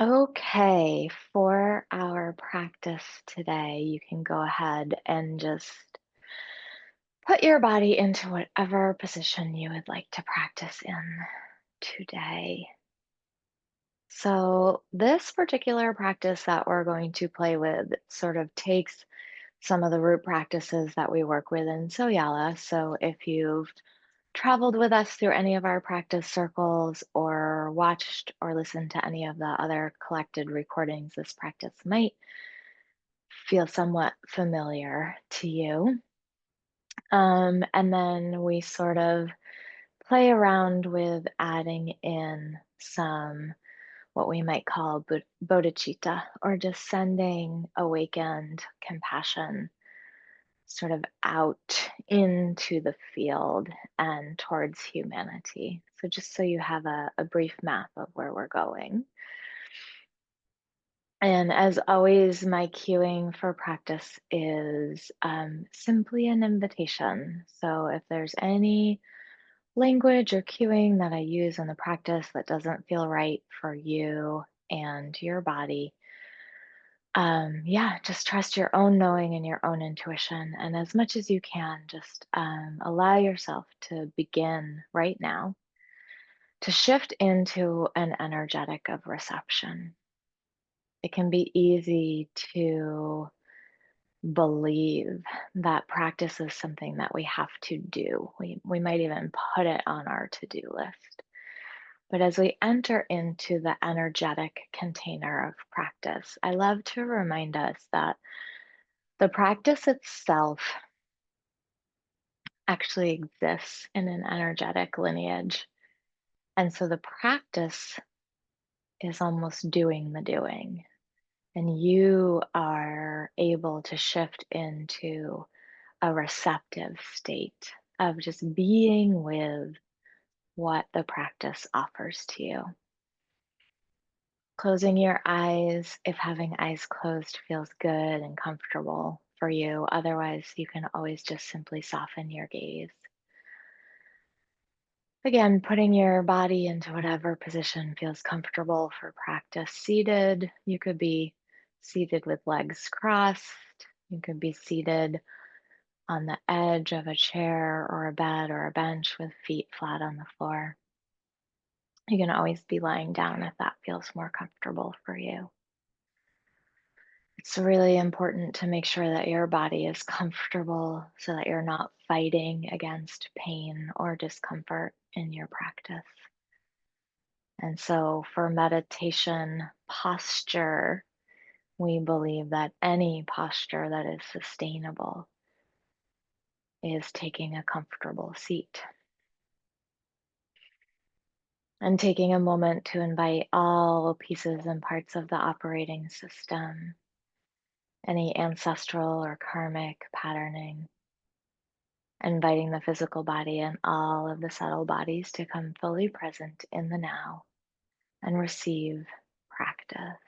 Okay, for our practice today, you can go ahead and just put your body into whatever position you would like to practice in today. So, this particular practice that we're going to play with sort of takes some of the root practices that we work with in Soyala. So, if you've traveled with us through any of our practice circles or watched or listened to any of the other collected recordings, this practice might feel somewhat familiar to you. And then we sort of play around with adding in some what we might call bodhicitta, or just sending awakened compassion sort of out into the field and towards humanity. So, just so you have a brief map of where we're going. And as always, my cueing for practice is simply an invitation. So if there's any language or cueing that I use in the practice that doesn't feel right for you and your body, yeah, just trust your own knowing and your own intuition. And as much as you can, just allow yourself to begin right now to shift into an energetic of reception. It can be easy to believe that practice is something that we have to do. We might even put it on our to do list. But as we enter into the energetic container of practice, I love to remind us that the practice itself actually exists in an energetic lineage. And so the practice is almost doing the doing. And you are able to shift into a receptive state of just being with what the practice offers to you. Closing your eyes, if having eyes closed feels good and comfortable for you. Otherwise, you can always just simply soften your gaze. Again, putting your body into whatever position feels comfortable for practice. Seated, you could be seated with legs crossed. You could be seated on the edge of a chair or a bed or a bench with feet flat on the floor. You can always be lying down if that feels more comfortable for you. It's really important to make sure that your body is comfortable so that you're not fighting against pain or discomfort in your practice. And so, for meditation posture, we believe that any posture that is sustainable is taking a comfortable seat. And taking a moment to invite all pieces and parts of the operating system, any ancestral or karmic patterning, inviting the physical body and all of the subtle bodies to come fully present in the now and receive practice.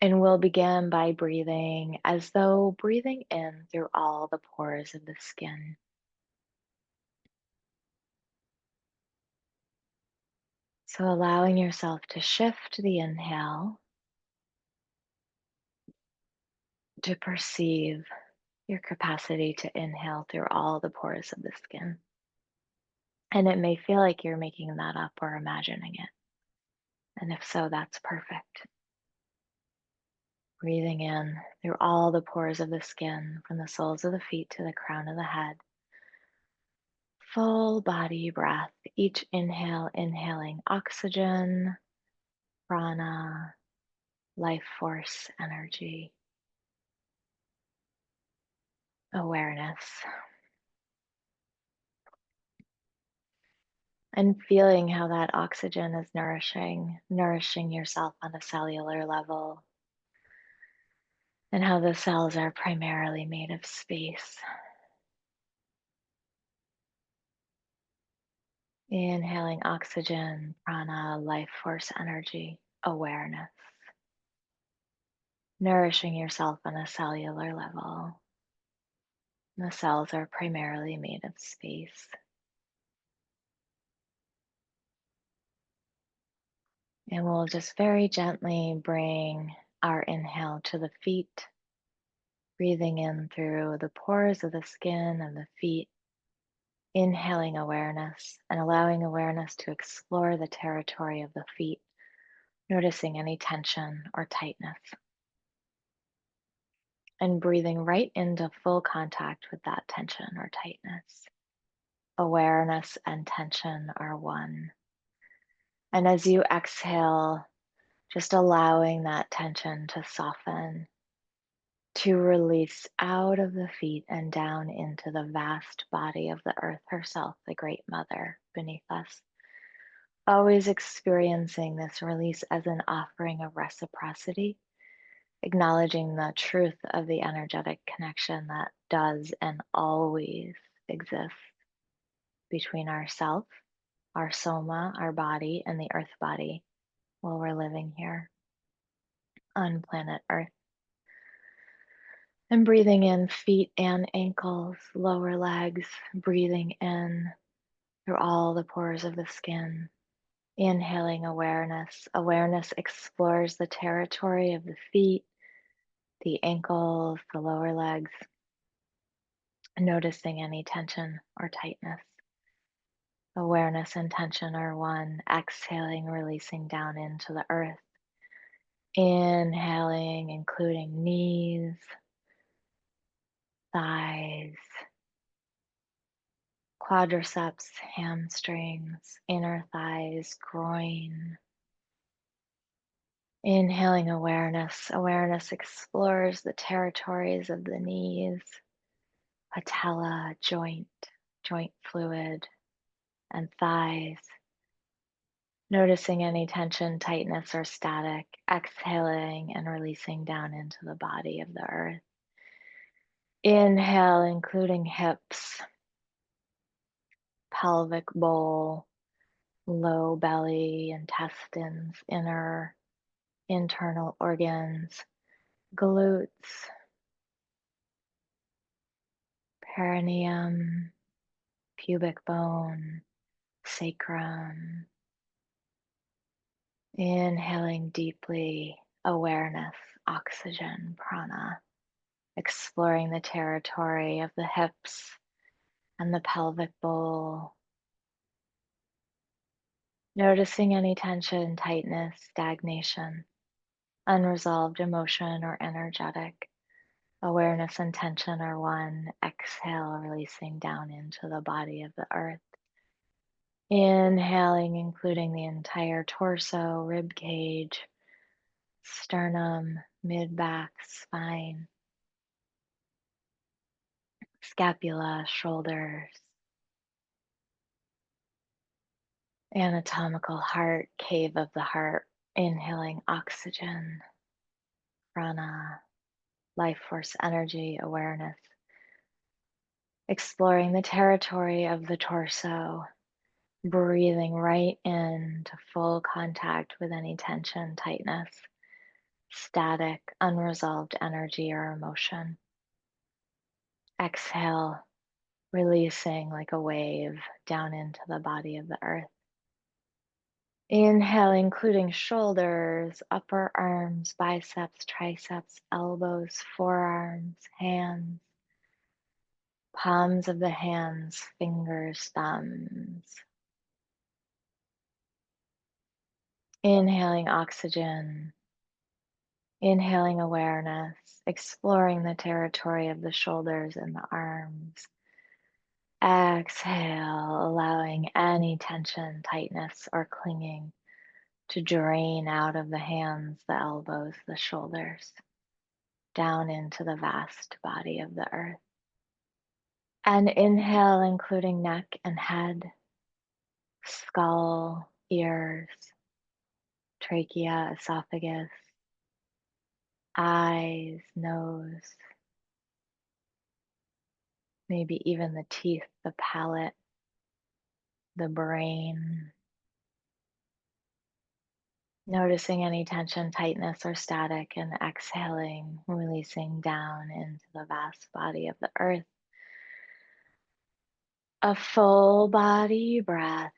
And we'll begin by breathing as though breathing in through all the pores of the skin. So allowing yourself to shift the inhale to perceive your capacity to inhale through all the pores of the skin. And it may feel like you're making that up or imagining it. And if so, that's perfect. Breathing in through all the pores of the skin, from the soles of the feet to the crown of the head. Full body breath. Each inhale, inhaling oxygen, prana, life force, energy, awareness. And feeling how that oxygen is nourishing yourself on a cellular level, and how the cells are primarily made of space. Inhaling oxygen, prana, life force energy, awareness. Nourishing yourself on a cellular level. The cells are primarily made of space. And we'll just very gently bring our inhale to the feet, breathing in through the pores of the skin of the feet, inhaling awareness and allowing awareness to explore the territory of the feet, noticing any tension or tightness, and breathing right into full contact with that tension or tightness. Awareness and tension are one. And as you exhale, just allowing that tension to soften, to release out of the feet and down into the vast body of the earth herself, the Great Mother beneath us. Always experiencing this release as an offering of reciprocity, acknowledging the truth of the energetic connection that does and always exists between ourself, our soma, our body, and the earth body while we're living here on planet Earth. And breathing in feet and ankles, lower legs, breathing in through all the pores of the skin. Inhaling awareness. Awareness explores the territory of the feet, the ankles, the lower legs, noticing any tension or tightness. Awareness and tension are one. Exhaling, releasing down into the earth. Inhaling, including knees, thighs, quadriceps, hamstrings, inner thighs, groin. Inhaling awareness. Awareness explores the territories of the knees, patella, joint fluid, and thighs. Noticing any tension, tightness, or static. Exhaling and releasing down into the body of the earth. Inhale, including hips, pelvic bowl, low belly, intestines, internal organs, glutes, perineum, pubic bone, sacrum. Inhaling deeply, awareness, oxygen, prana, exploring the territory of the hips and the pelvic bowl. Noticing any tension, tightness, stagnation, unresolved emotion, or energetic. Awareness and tension are one. Exhale, releasing down into the body of the earth. Inhaling, including the entire torso, rib cage, sternum, mid back, spine, scapula, shoulders, anatomical heart, cave of the heart. Inhaling oxygen, prana, life force, energy, awareness. Exploring the territory of the torso, breathing right into full contact with any tension, tightness, static, unresolved energy or emotion. Exhale, releasing like a wave down into the body of the earth. Inhale, including shoulders, upper arms, biceps, triceps, elbows, forearms, hands, palms of the hands, fingers, thumbs. Inhaling oxygen, inhaling awareness, exploring the territory of the shoulders and the arms. Exhale, allowing any tension, tightness, or clinging to drain out of the hands, the elbows, the shoulders, down into the vast body of the earth. And inhale, including neck and head, skull, ears, trachea, esophagus, eyes, nose, maybe even the teeth, the palate, the brain. Noticing any tension, tightness, or static, and exhaling, releasing down into the vast body of the earth. A full body breath.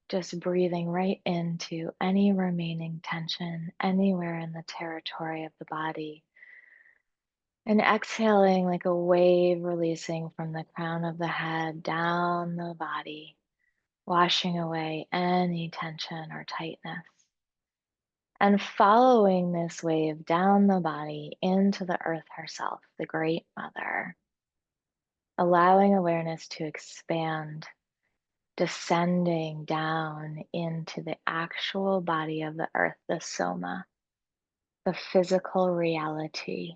Just breathing right into any remaining tension anywhere in the territory of the body. And exhaling like a wave releasing from the crown of the head down the body, washing away any tension or tightness. And following this wave down the body into the earth herself, the Great Mother, allowing awareness to expand, descending down into the actual body of the earth, the soma, the physical reality,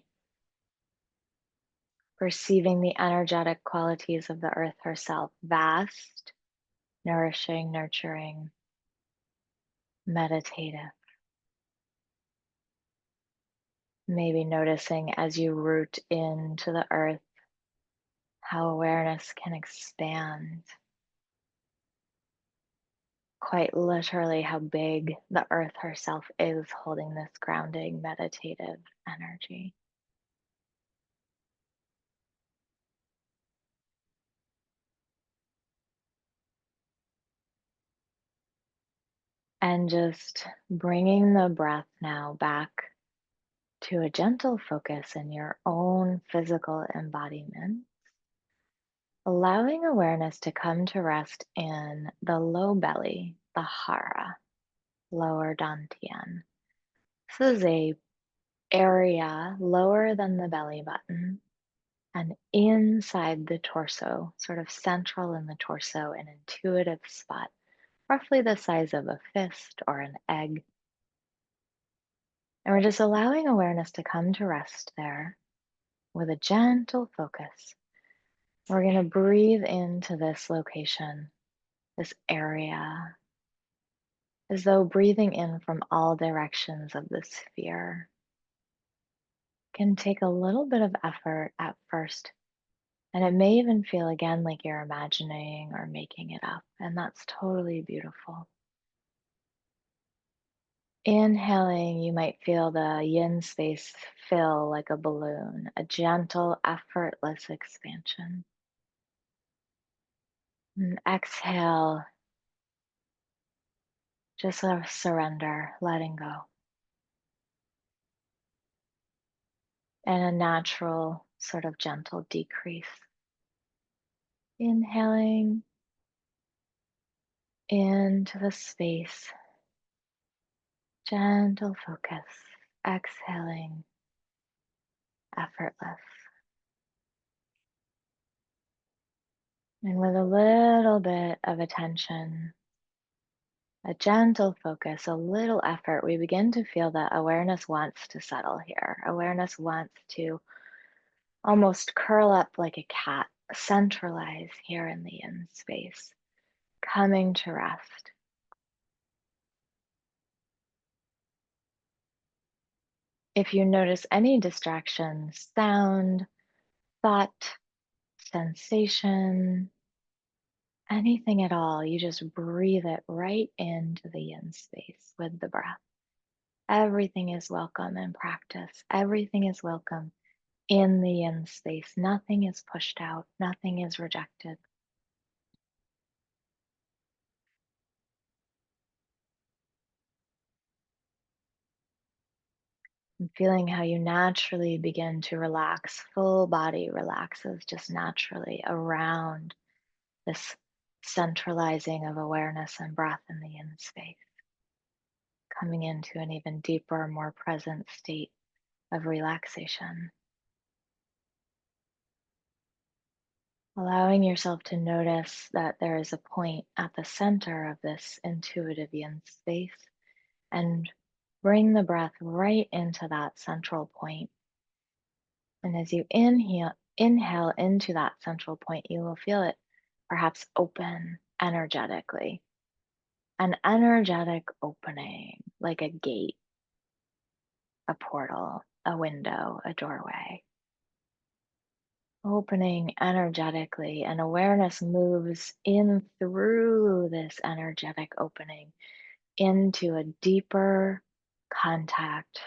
perceiving the energetic qualities of the earth herself, vast, nourishing, nurturing, meditative. Maybe noticing as you root into the earth how awareness can expand. Quite literally, how big the earth herself is holding this grounding, meditative energy. And just bringing the breath now back to a gentle focus in your own physical embodiment, allowing awareness to come to rest in the low belly, the hara, lower dantian. This is a area lower than the belly button and inside the torso, sort of central in the torso, an intuitive spot, roughly the size of a fist or an egg. And we're just allowing awareness to come to rest there with a gentle focus. We're going to breathe into this location, this area, as though breathing in from all directions of the sphere can take a little bit of effort at first. And it may even feel again like you're imagining or making it up, and that's totally beautiful. Inhaling, you might feel the yin space fill like a balloon, a gentle, effortless expansion. And exhale, just sort of surrender, letting go. And a natural, sort of gentle decrease. Inhaling into the space, gentle focus. Exhaling, effortless. And with a little bit of attention, a gentle focus, a little effort, we begin to feel that awareness wants to settle here. Awareness wants to almost curl up like a cat, centralize here in the in space, coming to rest. If you notice any distractions, sound, thought, sensation, anything at all, you just breathe it right into the yin space with the breath. Everything is welcome in practice. Everything is welcome in the yin space. Nothing is pushed out. Nothing is rejected. And feeling how you naturally begin to relax. Full body relaxes just naturally around this centralizing of awareness and breath in the yin space, coming into an even deeper, more present state of relaxation. Allowing yourself to notice that there is a point at the center of this intuitive yin space and bring the breath right into that central point. And as you inhale into that central point, you will feel it perhaps open energetically. An energetic opening, like a gate, a portal, a window, a doorway. Opening energetically, and awareness moves in through this energetic opening into a deeper contact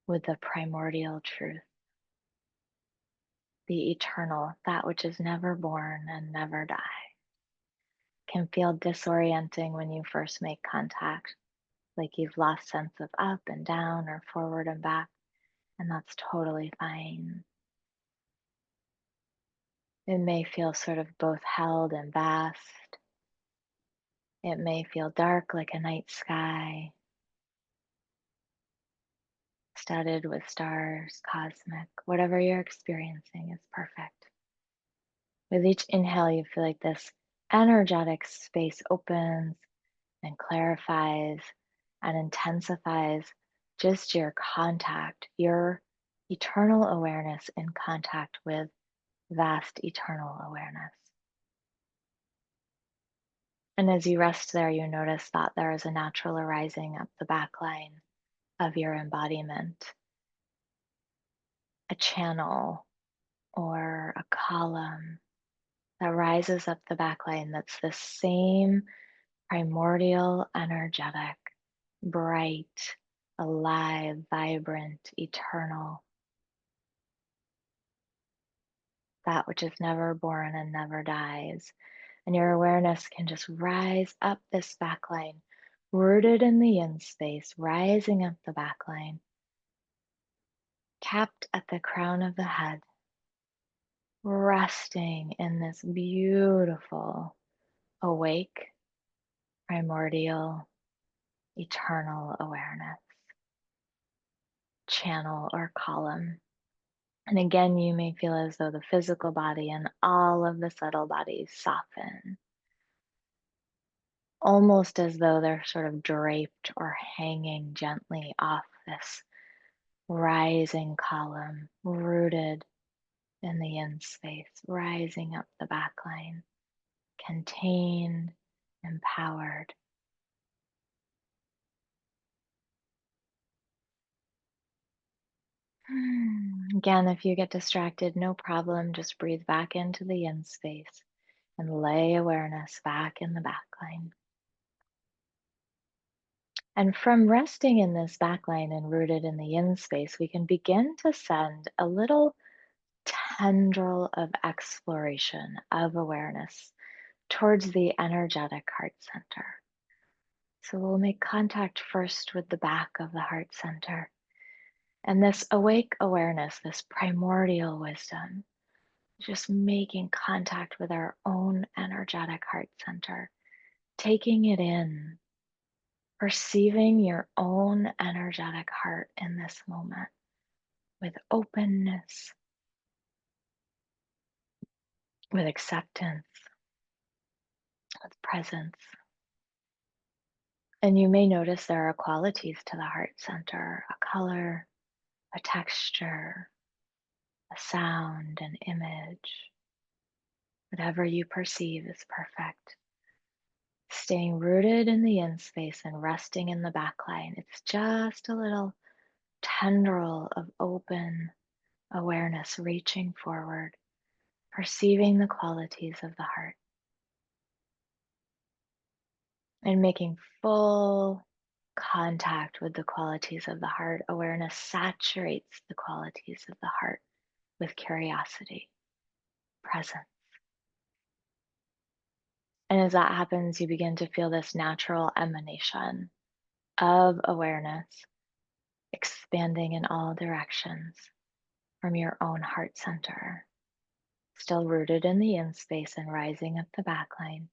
with the primordial truth, the eternal, that which is never born and never die. can feel disorienting when you first make contact, like you've lost sense of up and down or forward and back, and that's totally fine. It may feel sort of both held and vast. It may feel dark like a night sky, studded with stars, cosmic. Whatever you're experiencing is perfect. With each inhale, you feel like this energetic space opens and clarifies and intensifies just your contact, your eternal awareness in contact with vast eternal awareness. And as you rest there, you notice that there is a natural arising up the back line of your embodiment, a channel or a column that rises up the back line that's the same primordial, energetic, bright, alive, vibrant, eternal, that which is never born and never dies. And your awareness can just rise up this backline, rooted in the yin space, rising up the backline, capped at the crown of the head, resting in this beautiful, awake, primordial, eternal awareness, channel or column. And again, you may feel as though the physical body and all of the subtle bodies soften, almost as though they're sort of draped or hanging gently off this rising column, rooted in the yin space, rising up the back line, contained, empowered. Again, if you get distracted, no problem. Just breathe back into the yin space and lay awareness back in the back line. And from resting in this backline and rooted in the yin space, we can begin to send a little tendril of exploration, of awareness towards the energetic heart center. So we'll make contact first with the back of the heart center. And this awake awareness, this primordial wisdom, just making contact with our own energetic heart center, taking it in, perceiving your own energetic heart in this moment with openness, with acceptance, with presence. And you may notice there are qualities to the heart center, a color, a texture, a sound, an image. Whatever you perceive is perfect. Staying rooted in the yin space and resting in the back line. It's just a little tendril of open awareness reaching forward, perceiving the qualities of the heart, and making full contact with the qualities of the heart. Awareness saturates the qualities of the heart with curiosity, presence. And as that happens, you begin to feel this natural emanation of awareness expanding in all directions from your own heart center, still rooted in the yin space and rising up the backline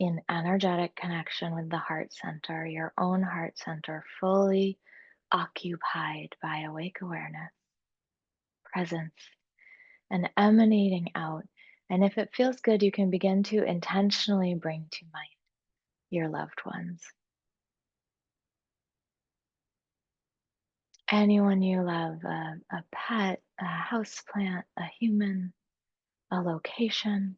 in energetic connection with the heart center, your own heart center fully occupied by awake awareness, presence, and emanating out. And if it feels good, you can begin to intentionally bring to mind your loved ones, anyone you love, a pet, a house plant, a human, a location,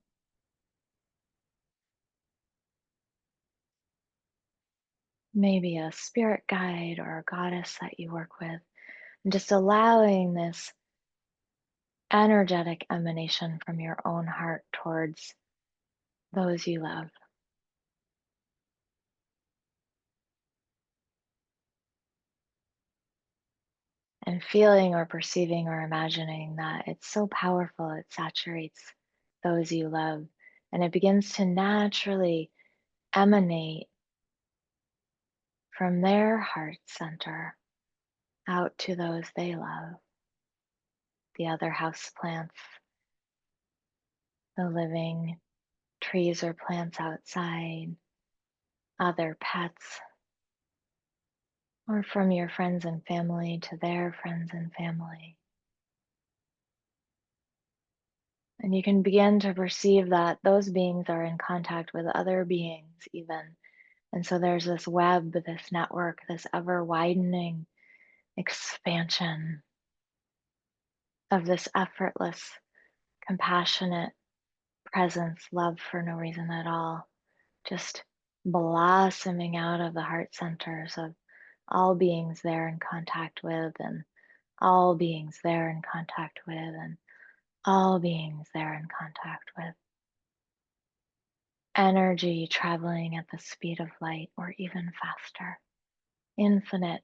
maybe a spirit guide or a goddess that you work with, and just allowing this energetic emanation from your own heart towards those you love. And feeling or perceiving or imagining that it's so powerful, it saturates those you love, and it begins to naturally emanate from their heart center out to those they love, the other house plants, the living trees or plants outside, other pets, or from your friends and family to their friends and family. And you can begin to perceive that those beings are in contact with other beings, even. And so there's this web, this network, this ever widening expansion of this effortless, compassionate presence, love for no reason at all, just blossoming out of the heart centers of all beings there in contact with, and all beings there in contact with, and all beings there in contact with. Energy traveling at the speed of light or even faster. Infinite,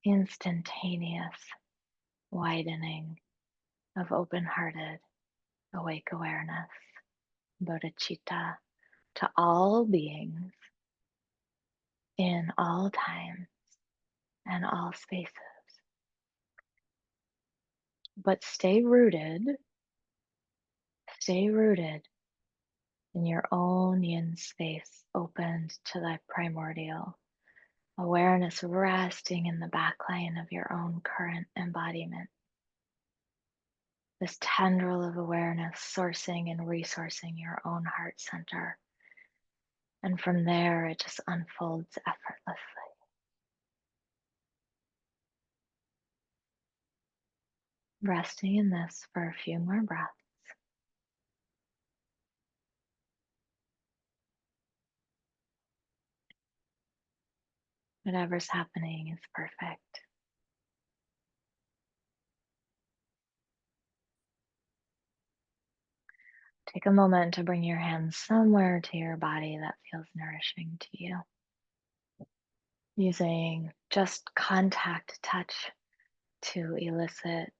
instantaneous widening of open hearted, awake awareness, bodhicitta, to all beings in all time and all spaces. But stay rooted in your own yin space, opened to the primordial awareness, resting in the backline of your own current embodiment. This tendril of awareness sourcing and resourcing your own heart center. And from there, it just unfolds effortlessly. Resting in this for a few more breaths. Whatever's happening is perfect. Take a moment to bring your hands somewhere to your body that feels nourishing to you. Using just contact touch to elicit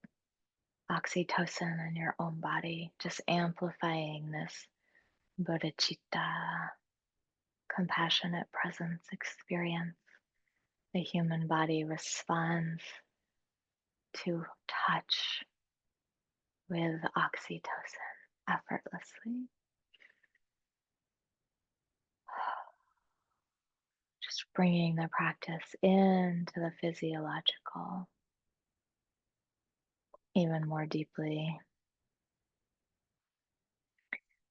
oxytocin in your own body, just amplifying this bodhicitta, compassionate presence experience. The human body responds to touch with oxytocin effortlessly. Just bringing the practice into the physiological even more deeply.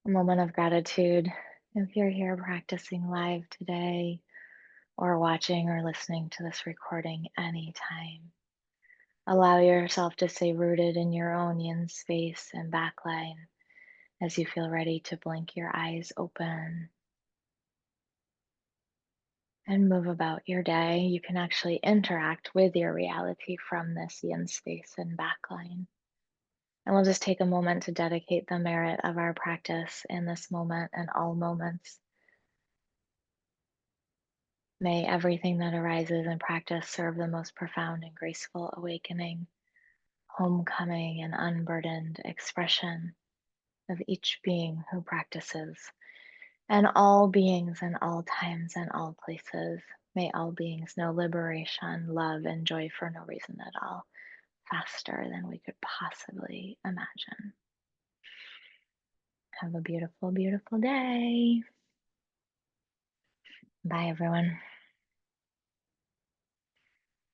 A moment of gratitude if you're here practicing live today or watching or listening to this recording anytime. Allow yourself to stay rooted in your own yin space and backline as you feel ready to blink your eyes open and move about your day. You can actually interact with your reality from this yin space and backline. And we'll just take a moment to dedicate the merit of our practice in this moment and all moments. May everything that arises in practice serve the most profound and graceful awakening, homecoming, and unburdened expression of each being who practices, and all beings in all times and all places. May all beings know liberation, love, and joy for no reason at all, faster than we could possibly imagine. Have a beautiful, beautiful day. Bye, everyone.